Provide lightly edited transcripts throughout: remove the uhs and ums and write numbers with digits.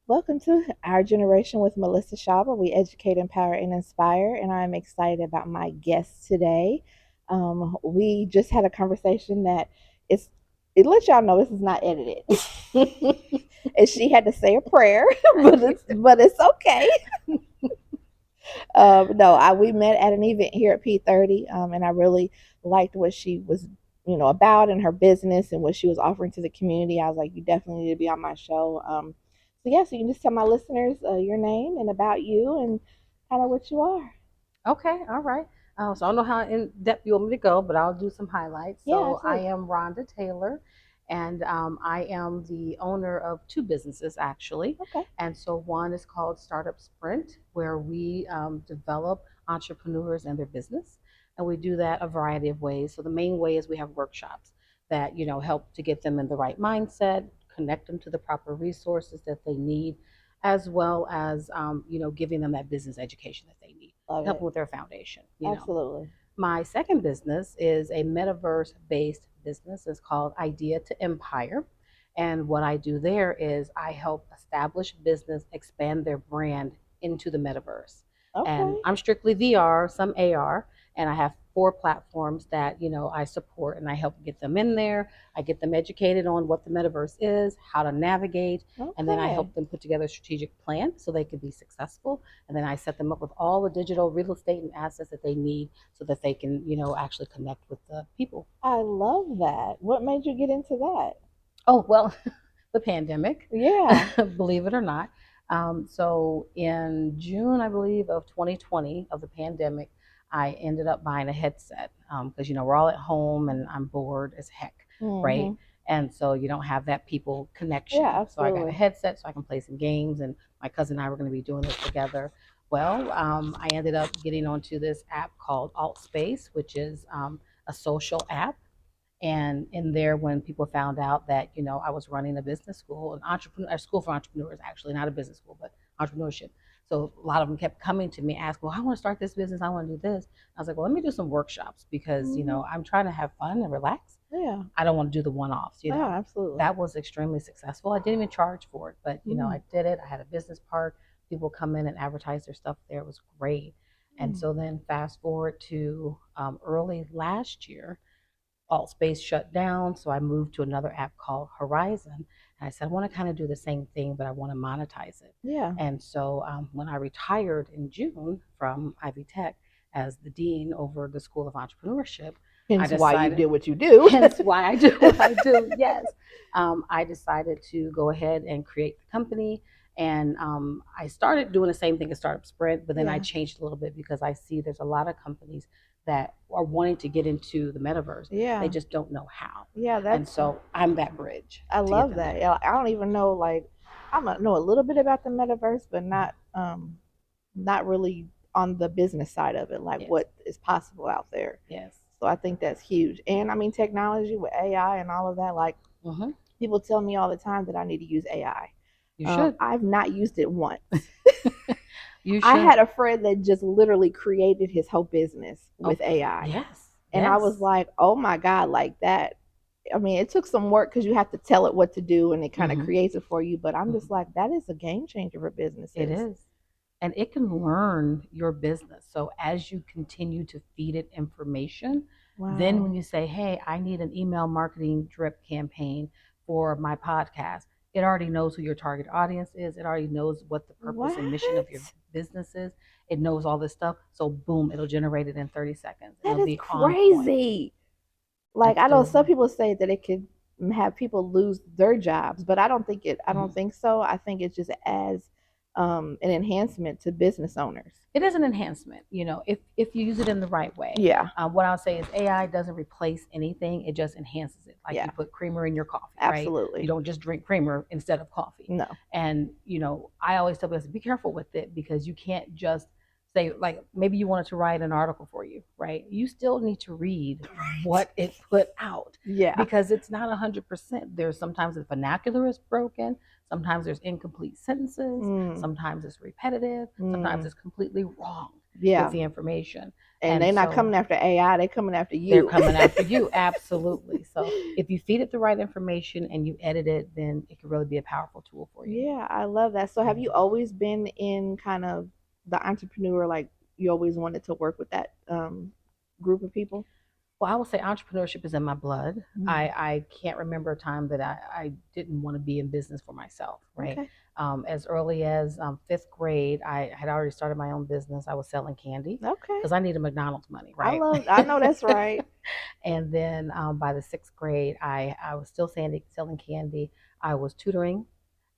Welcome to Our Generation with Melissa Shaw, where we educate, empower, and inspire. And I'm excited about my guest today. We just had a conversation that it's it lets y'all know this is not edited, and she had to say a prayer, but it's okay. No, we met at an event here at P30, and I really liked what she was, about in her business and what she was offering to the community. I was like, you definitely need to be on my show. So yeah, so you can just tell my listeners your name and about you and kind of what you are. Okay, all right. So I don't know how in depth you want me to go, but I'll do some highlights. Yeah, So I absolutely. am Rhonda Taylor, and I am the owner of two businesses actually. Okay. And so one is called Startup Sprint, where we develop entrepreneurs and their business, and we do that a variety of ways. So the main way is we have workshops that help to get them in the right mindset, connect them to the proper resources that they need, as well as giving them that business education that they need Love help it. with their foundation. Absolutely. My second business is a metaverse based business. It's called Idea to Empire. And what I do there is I help establish business expand their brand into the metaverse. And Okay. I'm strictly VR, some AR, and I have four platforms that, I support and I help get them in there. I get them educated on what the metaverse is, how to navigate, and then I Okay. help them put together a strategic plan so they can be successful. And then I set them up with all the digital real estate and assets that they need so that they can, actually connect with the people. I love that. What made you get into that? Oh, well, the pandemic, Yeah. believe it or not. So in June, I believe, of 2020, of the pandemic, I ended up buying a headset because, we're all at home and I'm bored as heck, right? Mhm. And so you don't have that people Yeah, connection. So I got a absolutely. headset so I can play some games, and my cousin and I were going to be doing this together. Well, I ended up getting onto this app called Alt Space, which is a social app. And in there, when people found out that I was running a business school, an entrepreneur, a school for entrepreneurs, actually not a business school, but entrepreneurship. So a lot of them kept coming to me, asking, "Well, I want to start this business. I want to do this." I was like, "Well, let me do some workshops because Mhm. I'm trying to have fun and relax. Yeah. I don't want to do the one-offs." Yeah, absolutely. That was extremely successful. I didn't even charge for it, but Mm. I did it. I had a business part. People come in and advertise their stuff there. It was great. And Mm. so then fast forward to early last year, Alt Space shut down, so I moved to another app called Horizon. And I said, I want to kind of do the same thing, but I want to monetize it. Yeah. And so when I retired in June from Ivy Tech as the dean over the School of Entrepreneurship, I Hence why you decided, did what you do. hence why I do what I do, yes, I decided to go ahead and create the company. And I started doing the same thing as Startup Sprint, but then I Yeah. changed a little bit because I see there's a lot of companies that are wanting to get into the metaverse. They Yeah. just don't know how. Yeah, And that's so I'm that bridge I to get love them that. there. Yeah, I don't even know like know a little bit about the metaverse, but not really on the business side of it, like Yes, what is possible out there. yes. So I think that's huge. And I mean technology with AI and all of that, like Hmm. people tell me all the time that I need to use AI. You should. I've not used it once. You I should. had a friend that just literally created his whole business Oh, with AI. yes, And I was yes. like, oh my God, like that. I mean, it took some work because you have to tell it what to do and it kind of Hmm. creates it for you. But I'm Hmm. just like, that is a game changer for It businesses. is. And it can learn your business. So as you continue to feed it information, then Wow. when you say, hey, I need an email marketing drip campaign for my podcast, it already knows who your target audience is. It already knows what the purpose and mission of your What? business is. It knows all this stuff. So boom, it'll generate it in 30 seconds and That it'll is be on point. crazy. Like It's I know some doable. people say that it could have people lose their jobs, but I don't think it. I don't Mhm. think so. I think it just adds an enhancement to business owners. It is an enhancement, if you use it in the right way. Yeah. What I'll say is AI doesn't replace anything; it just enhances it. Like Yeah. you put creamer in your coffee, right? You Absolutely. don't just drink creamer instead of coffee. No. And I always tell people, be careful with it because you can't just say like maybe you wanted to write an article for you, right? You still need to read Right. what it put out Yeah. because it's not 100%. There's sometimes the vernacular is broken. Sometimes there's incomplete sentences. Mm. Sometimes it's repetitive. Sometimes Mm. it's completely wrong. with Yeah. the information. And And they're not so coming after AI, they're coming after they're you. coming after you. Absolutely. So if you feed it the right information and you edit it, then it can really be a powerful tool for you. Yeah, I love that. So have you Mhm. always been in kind of the entrepreneur, like you always wanted to work with that group of people? Well, I would say entrepreneurship is in my blood. Mm. I can't remember a time that I didn't want to be in business for myself, right? Okay. As early as fifth grade, I had already started my own business. I was selling candy Okay. because I needed McDonald's money, right? I know that's right. And then by the sixth grade, I was still selling candy. I was tutoring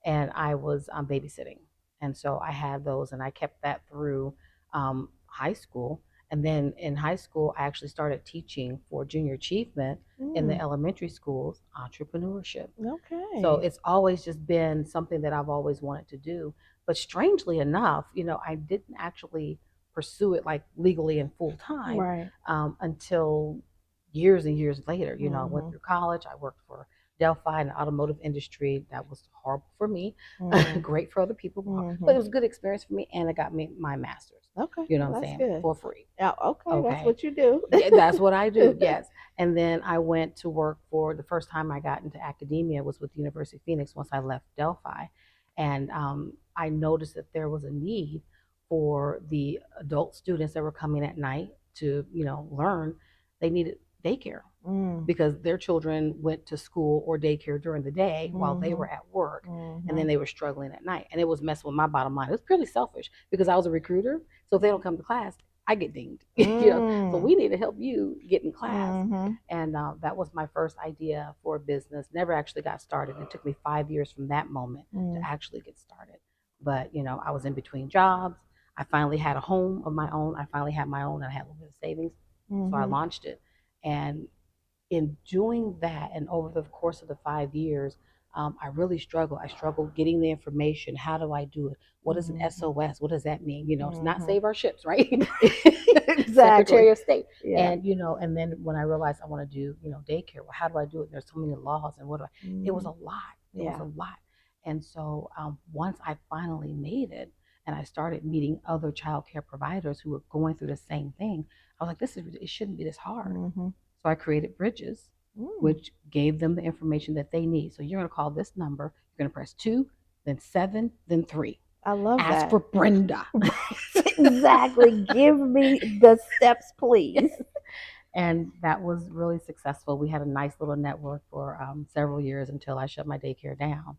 and I was babysitting. And so I had those and I kept that through high school. And then in high school, I actually started teaching for junior achievement in the Mm. elementary schools, entrepreneurship. So Okay. it's always just been something that I've always wanted to do. But strangely enough, I didn't actually pursue it like legally and full time Right. until years and years later. I went Mm-hmm. through college. I worked for Delphi in the automotive industry. That was horrible for me, Mm. great for other people, Mm-hmm. but it was a good experience for me, and it got me my master's. Okay. You know Well, what I'm that's saying? good. For free. Yeah. Okay. That's Okay. what you do. Yeah, that's what I do. Yes. And then I went to work for the first time I got into academia was with the University of Phoenix once I left Delphi. And I noticed that there was a need for the adult students that were coming at night to, learn. They needed daycare Mm. because their children went to school or daycare during the day while they Mm-hmm. were at work, and Mm-hmm. then they were struggling at night, and it was messing with my bottom line. It was purely selfish because I was a recruiter, so if they don't come to class, I get dinged. So Mm. we need to help you get in class. Mm-hmm. And that was my first idea for a business. Never actually got started. It took me 5 years from that moment to Mm. actually get started. But I was in between jobs. I finally had a home of my own. I finally had my own, and I had a little bit of savings, so I Mm-hmm. launched it. And in doing that, and over the course of the 5 years, I really struggled. I struggled getting the information. How do I do it? What is an Mm-hmm. SOS? What does that mean? It's not Mm-hmm. save our ships, right? Exactly. Secretary of State. Yeah. And then when I realized I want to do, daycare, well, how do I do it? There's so many laws, and what do I? It was Mm-hmm. a lot. It was Yeah. a lot. And so once I finally made it, and I started meeting other child care providers who were going through the same thing, I was like, it shouldn't be this hard. Mm-hmm. So I created bridges, Mm. which gave them the information that they need. So you're going to call this number, you're going to press 2, then 7, then 3. I love Ask that. for Brenda. Exactly. Give me the steps, please. And that was really successful. We had a nice little network for several years until I shut my daycare down.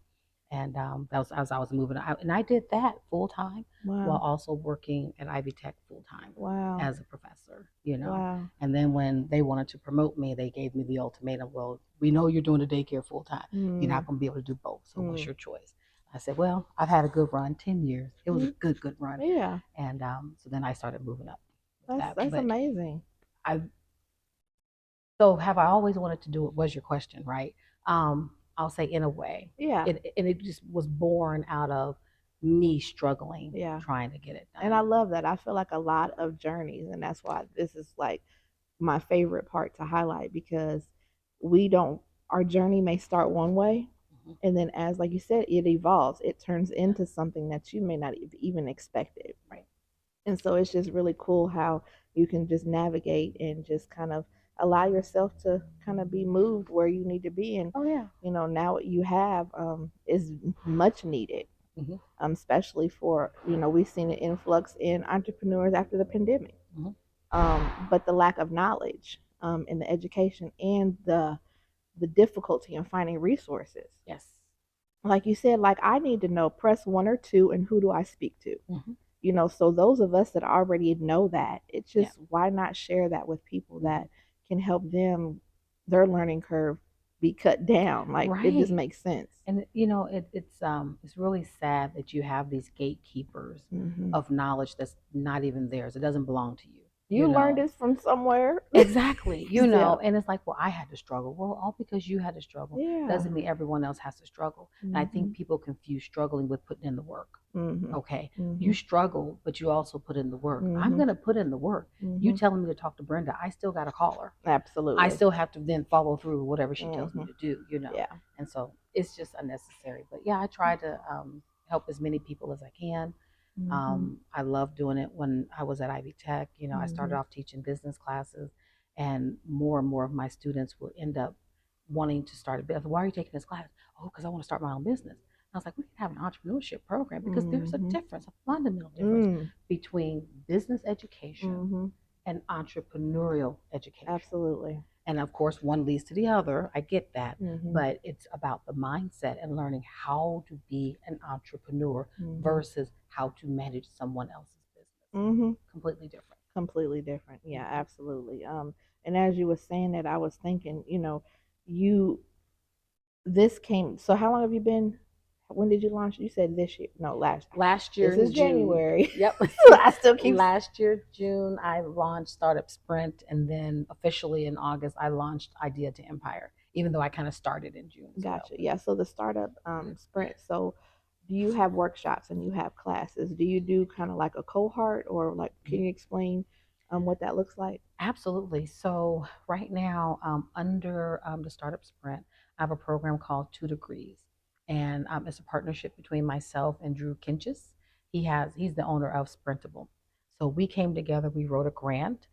And that was as I was moving out. And I did that full time while Wow. also working at Ivy Tech full time Wow. as a professor. Wow. And then when they wanted to promote me, they gave me the ultimatum, well, we know you're doing the daycare full time. You're not Mm. going to be able to do both. So what's Mm. your choice? I said, well, I've had a good run, 10 years. It was a Mm. good, good run. Yeah. And so then I started moving up with That's that. that's But amazing. I so have I always wanted to do it was your question, right? I'll say in a way. Yeah. And it just was born out of me struggling Yeah. trying to get it And I done. love that. I feel like a lot of journeys, and that's why this is like my favorite part to highlight because we don't, our journey may start one way, Mhm. and then as like you said, it evolves. It turns Yeah. into something that you may not even expected. Right. And so it's just really cool how you can just navigate and just kind of allow yourself to kind of be moved where you need to be. And, Oh yeah. now what you have is much needed, Hmm. especially for, we've seen an influx in entrepreneurs after the pandemic. Hmm. But the lack of knowledge in the education and the difficulty in finding resources. Yes. Like you said, like I need to know press 1 or 2 and who do I speak to? Hmm. So those of us that already know that, it's Yeah. just why not share that with people Hmm. that can help them, their learning curve be cut down. Like it just Right. makes sense. And it's really sad that you have these gatekeepers Hmm. of knowledge that's not even theirs. It doesn't belong to you. You You learned know. this from somewhere. Exactly, Yeah. and it's like, well, I had to struggle. Well, all because you had to struggle Yeah. doesn't mean everyone else has to struggle. And I Hmm. think people confuse struggling with putting in the work. Hmm. Okay, you Hmm. struggle, but you also put in the work. I'm Hmm. gonna put in the work. You Hmm. telling me to talk to Brenda, I still got to call her. I Absolutely. still have to then follow through whatever she tells me Hmm. to do. Yeah. And so it's just unnecessary. But yeah, I try to help as many people as I can. Mhm. I loved doing it when I was at Ivy Tech. You know, I started Mhm. off teaching business classes, and more of my students will end up wanting to start a business. Why are you taking this class? Oh, because I want to start my own business. I was like, we can have an entrepreneurship program because there's a Mhm. difference, a fundamental difference Mm. between business education Mhm. and entrepreneurial education. Absolutely. And of course, one leads to the other. I get that. Mhm. But it's about the mindset and learning how to be an entrepreneur Mhm. versus how to manage someone else's business. Mhm. Completely different. Completely different. Yeah, Hmm. absolutely. And as you were saying that, I was thinking, you this came. So how long have you been? When did you launch? You said this year. No, last. Last year This is in June. January. Yep. So I still keep. Last year, June, I launched Startup Sprint. And then officially in August, I launched Idea to Empire, even though I kind of started in June as well. Gotcha. Yeah. So the startup sprint. So do you have workshops and you have classes? Do you do kind of like a cohort or like? Can you explain what that looks like? Absolutely. So right now, under the Startup Sprint, I have a program called Two Degrees, and it's a partnership between myself and Drew Kinches. He's the owner of Sprintable. So we came together. We wrote a grant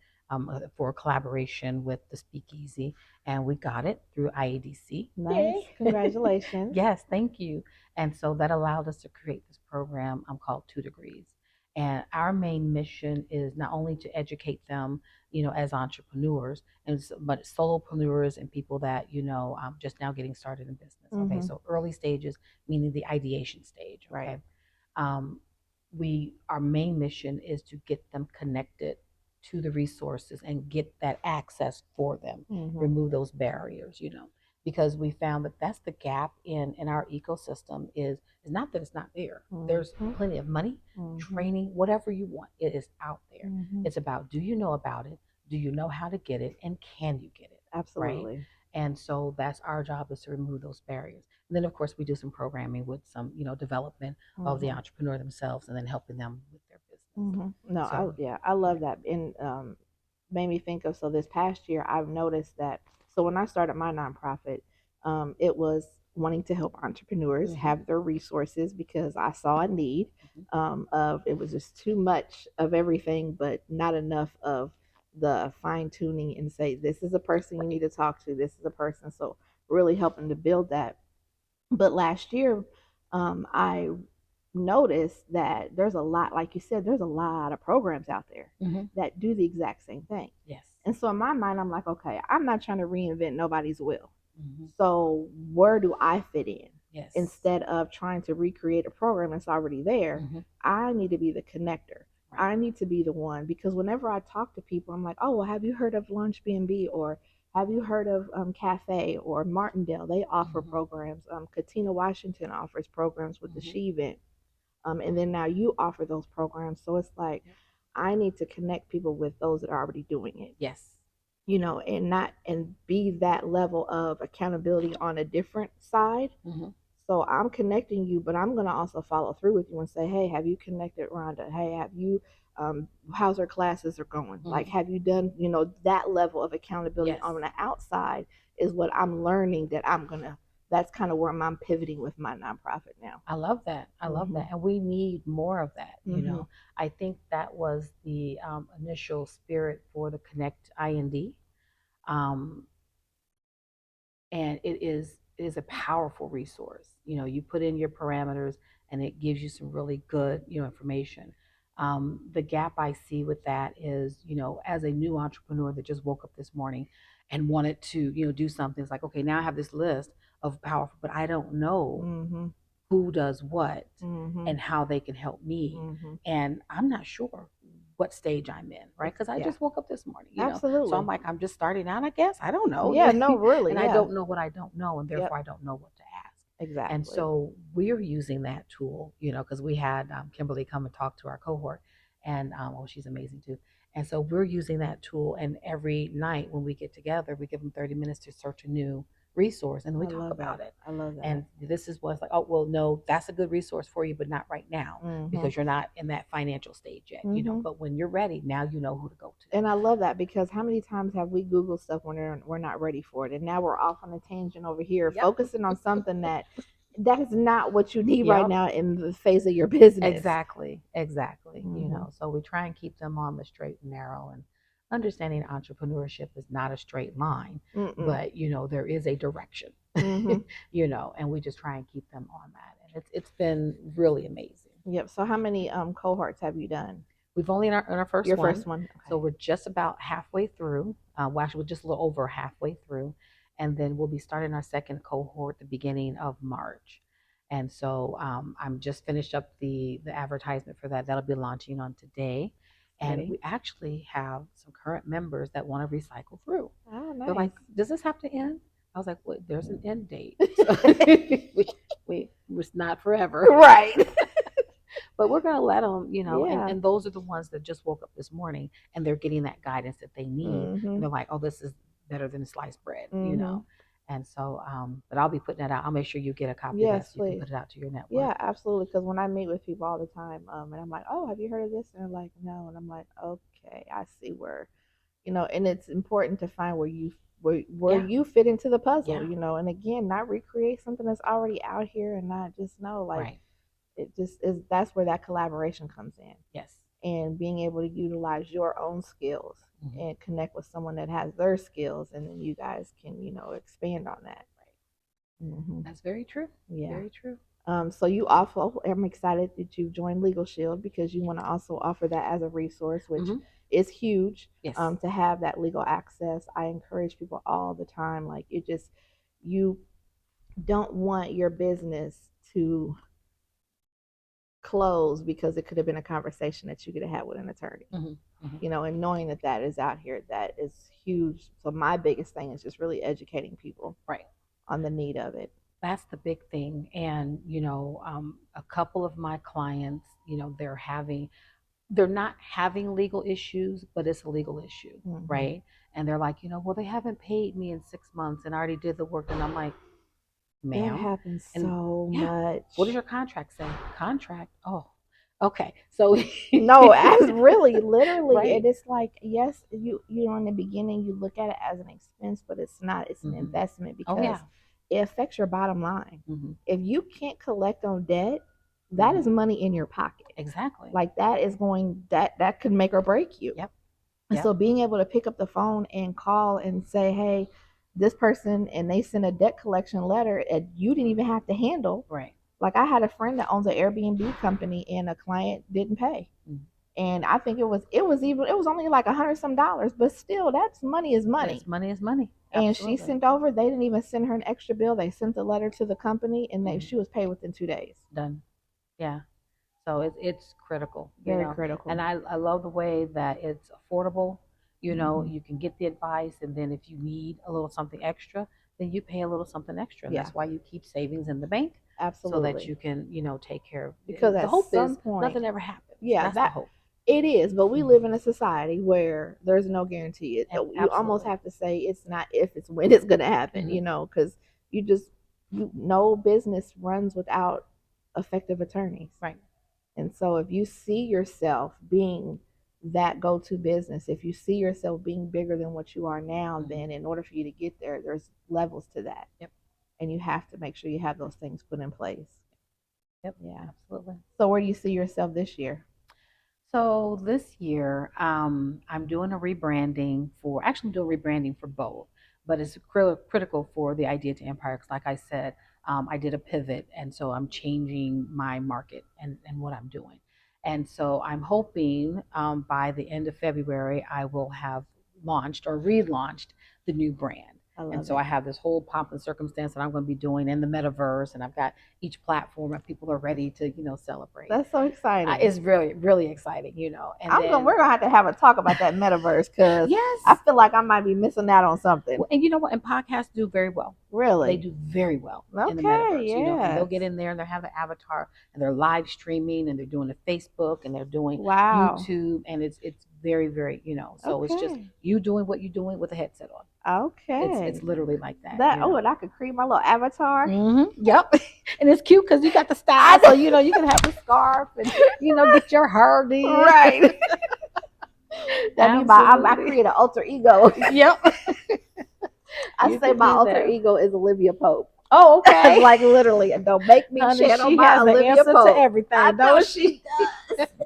for a collaboration with the Speakeasy, and we got it through IADC. Nice. Yay! Congratulations. Yes, thank you. And so that allowed us to create this program called Two Degrees. And our main mission is not only to educate them, as entrepreneurs and but solopreneurs and people that just now getting started in business. Okay, Mm-hmm. so early stages, meaning the ideation stage. Right. Okay, um, we our main mission is to get them connected to the resources and get that access for them, Mm-hmm. remove those barriers. Because we found that that's the gap in our ecosystem is not that it's not there. There's Mm-hmm. plenty of money, Mm-hmm. training, whatever you want, it is out there. Mm-hmm. It's about, do you know about it? Do you know how to get it? And can you get it? Right? Absolutely. And so that's our job, is to remove those barriers. And then of course we do some programming with some, development of the Mm-hmm. entrepreneur themselves and then helping them with their business. Mm-hmm. No, So I love right. that. And made me think of, so this past year I've noticed that, so when I started my nonprofit, it was wanting to help entrepreneurs Mm-hmm. have their resources because I saw a need Mm-hmm. of, it was just too much of everything, but not enough of the fine tuning and say, this is a person you need to talk to. This is a person. So really helping to build that. But last year, I noticed that there's a lot, like you said, there's a lot of programs out there Mm-hmm. that do the exact same thing. Yes. And so in my mind, I'm like, okay, I'm not trying to reinvent nobody's wheel. Mm-hmm. So where do I fit in? Yes. Instead of trying to recreate a program that's already there, Mm-hmm. I need to be the connector. Right. I need to be the one, because whenever I talk to people, I'm like, oh, well, have you heard of Lunch B&B, or have you heard of Cafe or Martindale? They offer Mm-hmm. programs. Katina Washington offers programs with the Mm-hmm. She Event. And then now you offer those programs. So it's like, Yep. I need to connect people with those that are already doing it, Yes. and not, and be that level of accountability on a different side. Mm-hmm. So I'm connecting you, but I'm going to also follow through with you and say, hey, have you connected Rhonda? Hey, have you, how's her classes are going? Like, Mm-hmm. have you done, that level of accountability Yes. on the outside is what I'm learning, that I'm going to, that's kind of where I'm pivoting with my nonprofit now. I love that. I love Mm-hmm. that. And we need more of that. Mm-hmm. I think that was the initial spirit for the Connect IND. Um, and it is a powerful resource. You put in your parameters and it gives you some really good information. The gap I see with that is, as a new entrepreneur that just woke up this morning and wanted to do something, it's like, okay, now I have this list of powerful, but I don't know Mm-hmm. who does what Mm-hmm. and how they can help me. Mm-hmm. And I'm not sure what stage I'm in, right? Because I Yeah, just woke up this morning. So I'm absolutely. like, I'm just starting out, I guess. I don't know. Yeah, no, really, And I yeah. don't know what I don't know, and Yep, therefore I don't know what to ask. And exactly. so we're using that tool, because we had Kimberly come and talk to our cohort, and she's amazing too. And so we're using that tool, and every night when we get together, we give them 30 minutes to search a new resource, and then we I talk love that. about it. I love that. And this is what's like, oh, well, no, that's a good resource for you, but not right now Mm-hmm. because you're not in that financial stage yet. Mm-hmm. But when you're ready, now you know who to go to. And I love that, because how many times have we Googled stuff when we're not ready for it, and now we're off on a tangent over here, Yep. focusing on something that that is not what you need right Yep. now in the phase of your business. Exactly, exactly. Mm-hmm. So we try and keep them on the straight and narrow, and understanding entrepreneurship is not a straight line, Mm-mm. but there is a direction. Mm-hmm. And we just try and keep them on that, and it's been really amazing. Yep. So how many cohorts have you done? We've only in our first Your one, first one. so Okay. we're just about halfway through. Well, actually, we're just a little over halfway through, and then we'll be starting our second cohort at the beginning of March. And so I'm just finished up the advertisement for that. That'll be launching on today, and Exciting. we actually have some current members that want to recycle through. Oh, They're like, nice. "Does this have to end?" I was like, "Well, there's an end date. So we it's not forever." Right. But we're going to let them, Yeah. and those are the ones that just woke up this morning and they're getting that guidance that they need. And Mm-hmm. they're like, oh, this is better than sliced bread. Mm-hmm. And so, but I'll be putting that out. I'll make sure you get a copy of that Yes, so you can please. put it out to your network. Yeah, absolutely. Because when I meet with people all the time, and I'm like, "Oh, have you heard of this?" And they're like, "No," and I'm like, "Okay, I see where, And it's important to find where Yeah. you fit into the puzzle, Yeah. And again, not recreate something that's already out here, and not just know like Right. it just is. That's where that collaboration comes in, Yes. and being able to utilize your own skills Hmm. and connect with someone that has their skills, and then you guys can expand on that. Hmm. That's very true. Yeah. Very true. So you also, I'm excited that you joined Legal Shield because you want to also offer that as a resource, which Hmm. is huge. Yes. To have that legal access, I encourage people all the time. Like you don't want your business to close because it could have been a conversation that you could have had with an attorney. Hmm. Hmm. And knowing that that is out here, that is huge. So my biggest thing is just really educating people Right. on the need of it. That's the big thing. And, a couple of my clients, they're not having legal issues, but it's a legal issue, Hmm. right? And they're like, well, they haven't paid me in 6 months and I already did the work. And I'm like, That ma'am. happens And so yeah, what does much. your contract say? Contract? Oh, okay. So, No, as really, literally, right. it is like yes, in the beginning you look at it as an expense, but it's not. It's an Hmm. investment Oh, because yeah. it affects your bottom line. Hmm. If you can't collect on debt, that is Hmm. money in your pocket. Exactly. Like that is going that could make or break you. Yep. And Yep. so being able to pick up the phone and call and say, hey, this person, and they send a debt collection letter and you didn't even have to handle. Right. Like I had a friend that owns an Airbnb company and a client didn't pay. Mm. And I think it was only like $100 some, but still that's money is money. Yes, money is money. And she Absolutely. sent over, they didn't even send her an extra bill. They sent the letter to the company and Hmm. she was paid within 2 days. Done. Yeah. So it's critical, Very critical. and I love the way that it's affordable. Mm-hmm. You can get the advice, and then if you need a little something extra, then you pay a little something extra. And Yeah, that's why you keep savings in the bank so that absolutely. you can, take care of Because the at hope is some point, nothing ever happens. yeah, That's the that hope. it is, but we live Hmm. in a society where there's no guarantee. You almost Absolutely. have to say it's not if, it's when it's going to happen, Hmm. because you just, no business runs without effective attorneys. Right. And so if you see yourself being that go-to business, if you see yourself being bigger than what you are now, Hmm. then in order for you to get there, there's levels to that. Yep. And you have to make sure you have those things put in place. Yep. Yeah. Absolutely. So where do you see yourself this year? So this year, I'm doing a rebranding for, actually I'm doing rebranding for both, but it's critical for the idea to empire. 'Cause like I said, I did a pivot, and so I'm changing my market and what I'm doing. And so I'm hoping by the end of February, I will have launched or relaunched the new brand. I And love so it. I have this whole pomp and circumstance that I'm going to be doing in the metaverse, and I've got each platform, and people are ready to, celebrate. That's so exciting. It's really, really exciting. And then, We're gonna have to have a talk about that metaverse because I yes, feel like I might be missing out on something. well, and you know what? And podcasts do very well. They Really? do very well in the Okay, metaverse, and they'll yes. get in there and they'll have an avatar and they're live streaming and they're doing a Facebook and they're doing Wow. YouTube, and it's very, very, so it's just Okay. you doing what you're doing with a headset on. It's Okay. literally like That, that. and I could create my little avatar. Yep. And it's cute because you got the I style, so you can have the scarf and get your hair did. Right. That be I Absolutely. create an alter ego. Yep. I You say could my do alter that. ego is Olivia Pope. Oh, okay. Like literally, don't make me Honey, channel she my has the Olivia answer to Pope. I everything, know don't she?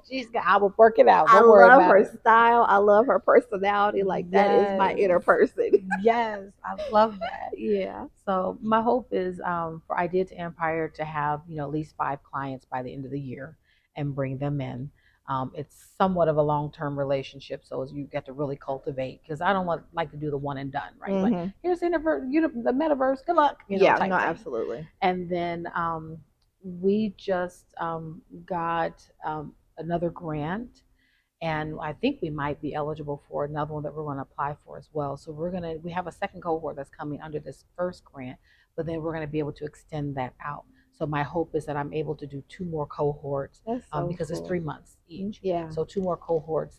she does. I will work it out. I Don't worry love about her it. style. I love her personality. Like that is my Yes. inner person. Yes. I love that. Yeah. So my hope is for Idea to Empire to have at least 5 clients by the end of the year and bring them in. It's somewhat of a long-term relationship, so as you get to really cultivate. Because I don't like to do the one and done, right? Like Mm-hmm. here's the metaverse, good luck, Yeah. No. type thing. Absolutely. And then we just got another grant, and I think we might be eligible for another one that we're going to apply for as well. So we have a second cohort that's coming under this first grant, but then we're going to be able to extend that out. So my hope is that I'm able to do 2 more cohorts That's so because it's cool. 3 months each. Yeah. So 2 more cohorts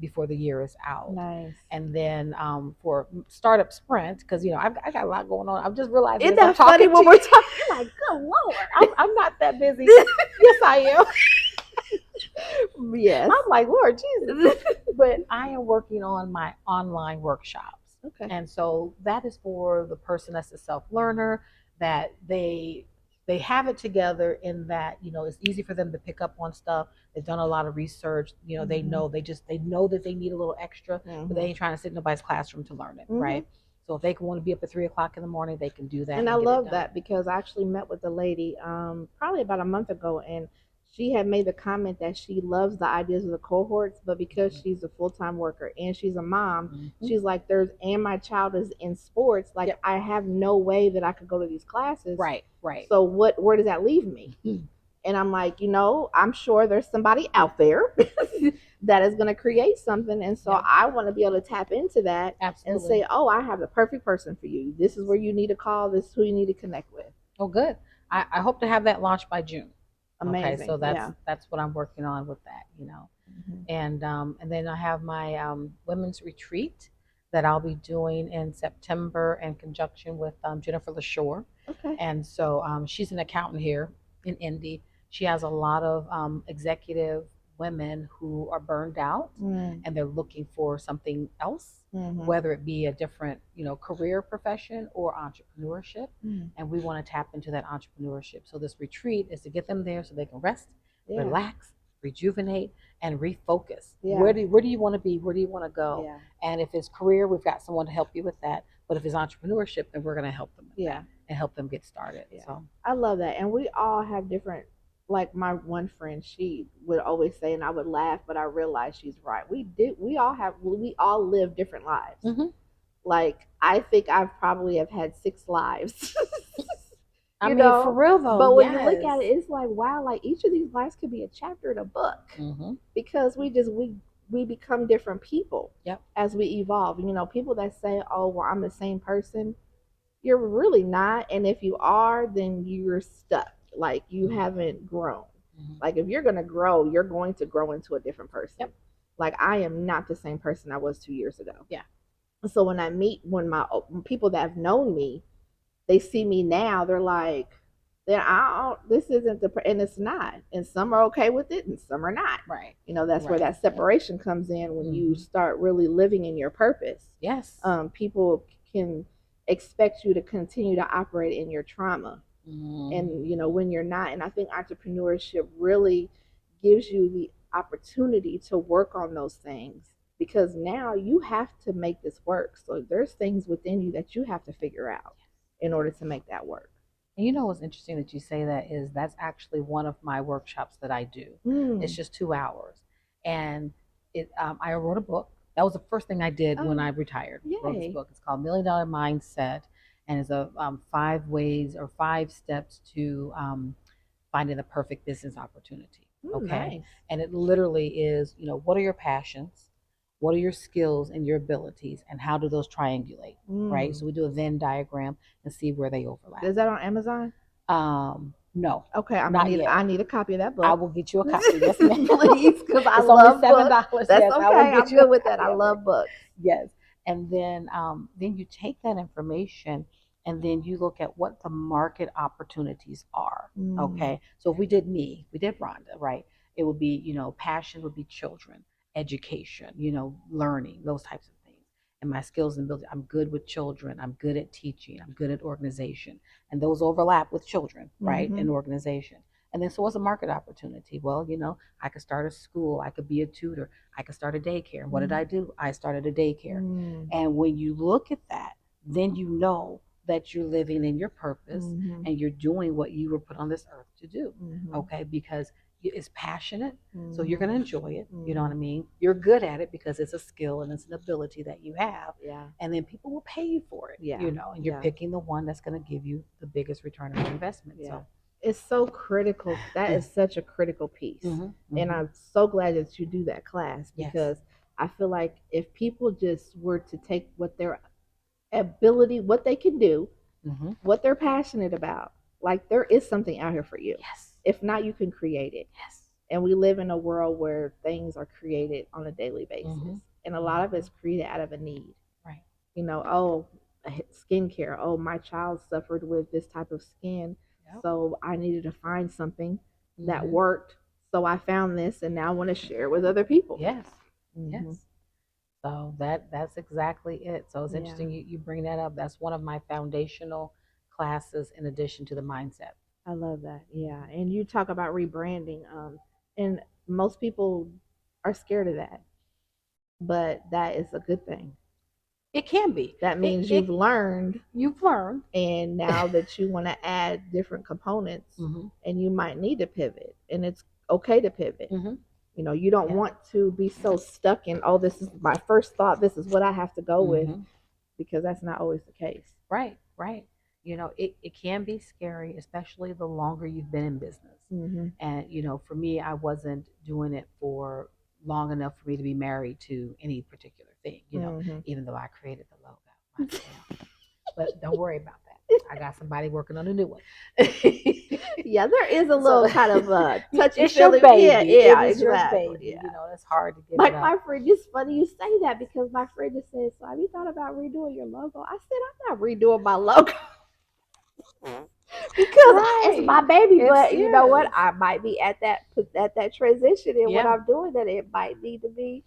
before the year is out. Nice. And then for startup sprint, because I got a lot going on. I'm just realizing Isn't as I'm that funny talking when to we're you, talking? You're like, good lord. I'm not that busy. Yes, I am. Yes. I'm like, Lord Jesus. But I am working on my online workshops. Okay. And so that is for the person that's a self learner, that they have it together in that, it's easy for them to pick up on stuff. They've done a lot of research, they Mm-hmm. know they know that they need a little extra, but they Mm-hmm. ain't trying to sit in nobody's classroom to learn it, Mm-hmm. right? So if they want to be up at 3 o'clock in the morning, they can do that And I and get it love done. that because I actually met with a lady probably about a month ago, and she had made the comment that she loves the ideas of the cohorts, but because she's a full time worker and she's a mom, Mm-hmm. she's like, and my child is in sports, like Yep. I have no way that I could go to these classes. Right, right. So where does that leave me? And I'm like, I'm sure there's somebody out there that is going to create something. And so Yep. I want to be able to tap into that and Absolutely. say, oh, I have the perfect person for you. This is where you need to call. This is who you need to connect with. Oh, good. I hope to have that launched by June. Okay, Amazing. so that's Yeah. that's what I'm working on with that. Mm-hmm. And then I have my women's retreat that I'll be doing in September in conjunction with Jennifer LaShore. Okay. And so she's an accountant here in Indy. She has a lot of executive women who are burned out and they're looking for something else, Mm-hmm. whether it be a different, career profession or entrepreneurship. Mm. And we want to tap into that entrepreneurship. So this retreat is to get them there so they can rest, Yeah. relax, rejuvenate, and refocus. Yeah. Where do you want to be? Where do you want to go? Yeah. And if it's career, we've got someone to help you with that. But if it's entrepreneurship, then we're going to help them with that and help them get started. Yeah. So I love that. And we all have different, like my one friend, she would always say, and I would laugh, but I realized she's right. We all live different lives. Mm-hmm. Like I think I've probably have had 6 lives. I mean, for real though. But when yes. you look at it, it's like, wow, like each of these lives could be a chapter in a book. Mm-hmm. Because we become different people. Yep. As we evolve. People that say, oh, well, I'm the same person, you're really not. And if you are, then you're stuck. Like you haven't grown. Mm-hmm. Like if you're going to grow, you're going to grow into a different person. Yep. Like I am not the same person I was 2 years ago. Yeah. So when my people that have known me, they see me now, they're like, this isn't and it's not. And some are okay with it and some are not. Right. That's where that separation comes in when you start really living in your purpose. Yes. People can expect you to continue to operate in your trauma. And when you're not. And I think entrepreneurship really gives you the opportunity to work on those things, because now you have to make this work. So there's things within you that you have to figure out in order to make that work. And what's interesting that you say that is that's actually one of my workshops that I do. It's just 2 hours, and I wrote a book. That was the first thing I did when I retired. Yay. Wrote this book. It's called Million Dollar Mindset, and it's a 5 ways or 5 steps to finding the perfect business opportunity. Okay, nice. And it literally is, what are your passions? What are your skills and your abilities, and how do those triangulate? Right. So we do a Venn diagram and see where they overlap. Is that on Amazon? No. Okay, I need a copy of that book. I will get you a copy. Yes, ma'am. Please, because I it's love only $7. Books. That's yes, okay. I will get I'm you good with that. I of love it. books. Yes, and then you take that information and then you look at what the market opportunities are. Okay, so if we did Rhonda, right? It would be passion would be children, education, learning, those types of things. and my skills and ability. I'm good with children. I'm good at teaching. I'm good at organization. And those overlap with children, right? Mm-hmm. And organization. And then so what's a market opportunity? Well, I could start a school, I could be a tutor, I could start a daycare. And what did I do? I started a daycare. Mm-hmm. And when you look at that, then you know that you're living in your purpose Mm-hmm. and you're doing what you were put on this earth to do. Mm-hmm. Okay, because it's passionate, so you're Mm-hmm. going to enjoy it. You know what I Mm-hmm. mean? You're good at it because it's a skill and it's an ability that you have. Yeah. And then people will pay you for it, Yeah. and you're Yeah. picking the one that's going to give you the biggest return on investment. Yeah. So, It's so critical. That is such a critical piece. And mm-hmm. I'm so glad that you do that class Yes. because I feel like if people just were to take what their ability, what they can do, Mm-hmm. what they're passionate about, like there is something out here for you. Yes. If not, you can create it. Yes. And we live in a world where things are created on a daily basis. Mm-hmm. And a lot of it's created out of a need. Right. Oh, skincare. Oh, my child suffered with this type of skin. Yep. So I needed to find something that Mm-hmm. worked. So I found this and now I want to share it with other people. Yes. Mm-hmm. Yes. So that's exactly it. So it's Yeah. interesting you bring that up. That's one of my foundational classes in addition to the mindset. I love that. Yeah. And you talk about rebranding. And most people are scared of that. But that is a good thing. It can be. That means you've learned, and now that you want to add different components, Mm-hmm. and you might need to pivot, and it's okay to pivot. Mm-hmm. You don't want to be so stuck in, oh, this is my first thought, this is what I have to go with, because that's not always the case. Right, right. It can be scary, especially the longer you've been in business. Mm-hmm. And, for me, I wasn't doing it for long enough for me to be married to any particular thing, even though I created the logo myself. But don't worry about that. I got somebody working on a new one. Yeah, there is a little kind of touchy it's your feeling. baby. Yeah, it is exactly. your baby. Yeah. It's hard to get Like it up. my friend, it's funny you say that because my friend just said, "So have you thought about redoing your logo?" I said, "I'm not redoing my logo." Because it's my baby, but you know what? I might be at that transition in what I'm doing that it might need to be.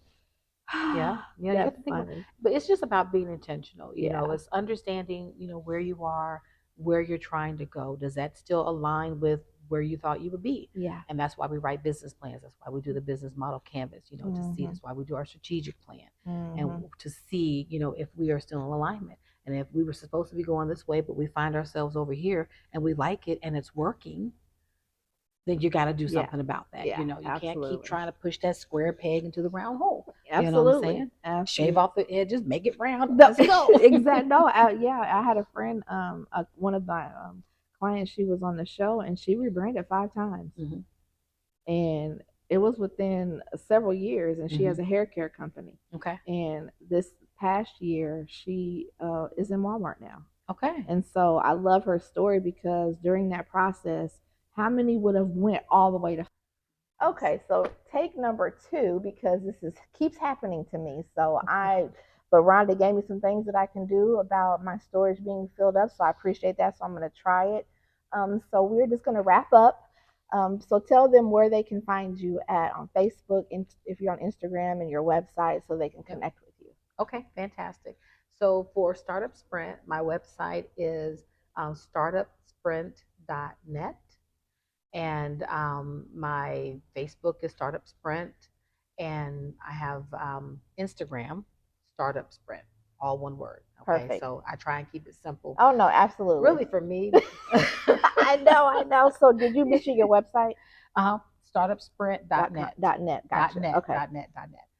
Yeah, you have to think about, but it's just about being intentional. It's understanding, where you are, where you're trying to go. Does that still align with where you thought you would be? Yeah. And that's why we write business plans. That's why we do the business model canvas, to see. That's why we do our strategic plan and to see, if we are still in alignment. And if we were supposed to be going this way, but we find ourselves over here and we like it and it's working, then you got to do something about that. Yeah, you can't keep trying to push that square peg into the round hole. Absolutely. You know what I'm saying? Absolutely. Shave off the edges, make it round. Let's go. Exactly. No, I had a friend, one of my clients, she was on the show and she rebranded 5 times. And it was within several years, and she has a hair care company. Okay. And this past year, she is in Walmart now. Okay. And so I love her story because during that process, how many would have went all the way to? Okay, so take number 2 because this keeps happening to me. But Rhonda gave me some things that I can do about my storage being filled up, so I appreciate that. So I'm going to try it. So we're just going to wrap up. So tell them where they can find you at on Facebook, and if you're on Instagram, and your website, so they can connect with you. Okay, fantastic. So for Startup Sprint, my website is startupsprint.net. And my Facebook is Startup Sprint, and I have Instagram, Startup Sprint, all one word. Okay, perfect. So I try and keep it simple. Oh no, absolutely. Really, for me. I know. So did you mention your website? Startupsprint.net. .net. Gotcha. .net. Okay. .net.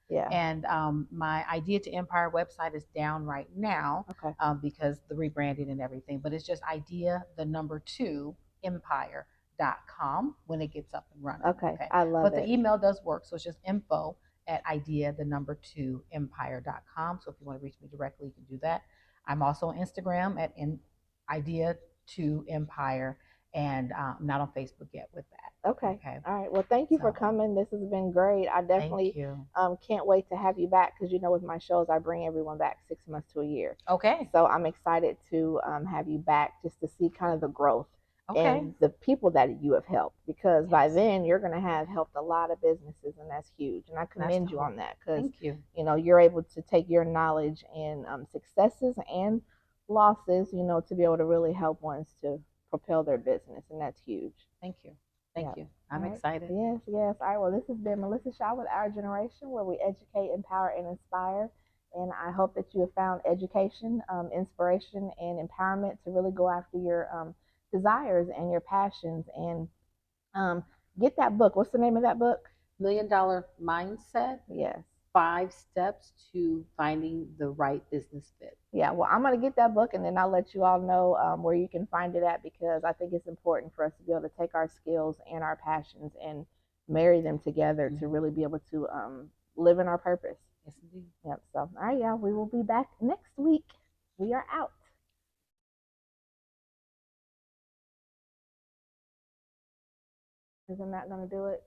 Yeah. And my Idea to Empire website is down right now. Okay. Because the rebranding and everything, but it's just idea the number 2 empire.com when it gets up and running. Okay. I love it. But the email does work, so it's just info@idea the number 2 empire.com. So if you want to reach me directly, you can do that. I'm also on Instagram at idea 2 empire, and I'm not on Facebook yet with that. Okay. All right. Well, thank you for coming. This has been great. I definitely can't wait to have you back because with my shows, I bring everyone back 6 months to a year. Okay. So I'm excited to have you back just to see kind of the growth Okay. and the people that you have helped, because by Yes. then you're going to have helped a lot of businesses, and that's huge, and I That's the commend you hope. on that, because Thank you. you're able to take your knowledge and successes and losses, to be able to really help ones to propel their business, and that's huge. Thank you. Thank Yep. you. All I'm right. excited. Yes, yes. All right. Well, this has been Melissa Shaw with Our Generation, where we educate, empower, and inspire. And I hope that you have found education, inspiration, and empowerment to really go after your desires and your passions. And um, get that book. What's the name of that book? $1 million mindset, Yes. 5 steps to finding the right business fit. Yeah, well, I'm going to get that book, and then I'll let you all know where you can find it at, because I think it's important for us to be able to take our skills and our passions and marry them together to really be able to live in our purpose. Yes, indeed. Yep. So, all right, yeah, we will be back next week. We are out. Isn't that going to do it?